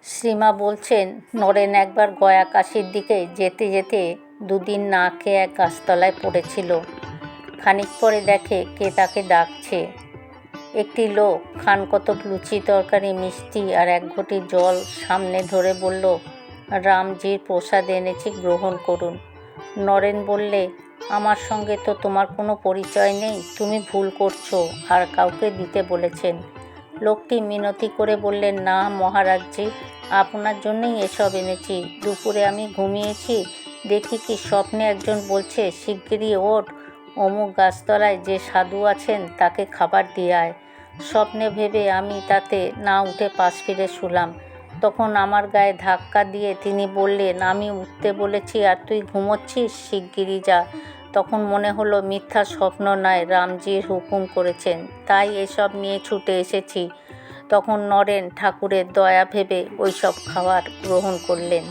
শ্রীমা বলছেন, নরেন একবার গয়া কাশীর দিকে যেতে যেতে দুদিন না খেয়ে এক গাছতলায় পড়েছিল। খানিক পরে দেখে কে তাকে ডাকছে। একটি লোক খান কতক লুচি তরকারি মিষ্টি আর এক ঘটি জল সামনে ধরে বলল, রামজির প্রসাদ এনেছি, গ্রহণ করুন। নরেন বললে, আমার সঙ্গে তো তোমার কোনো পরিচয় নেই, তুমি ভুল করছো, আর কাউকে দিতে বলেছেন। লোকটি মিনতি করে বললেন, না মহারাজজি, আপনার জন্যই এসব এনেছি। দুপুরে আমি ঘুমিয়েছি, দেখি কি স্বপ্নে একজন বলছে, শিগগিরই ওঠ, অমুক গাছতলায় যে সাধু আছেন তাকে খাবার দিয়ে আয়। স্বপ্নে ভেবে আমি তাতে না উঠে পাশ ফিরে শুলাম। তখন আমার গায়ে ধাক্কা দিয়ে তিনি বললেন, আমি উঠতে বলেছি আর তুই ঘুমোচ্ছিস, শিগগিরই যা। তখন মনে হলো মিথ্যা স্বপ্ন নয়, রামজির হুকুম করেছেন, তাই এসব নিয়ে ছুটে এসেছি। তখন নরেন ঠাকুরের দয়া ভেবে ওইসব খাবার গ্রহণ করলেন।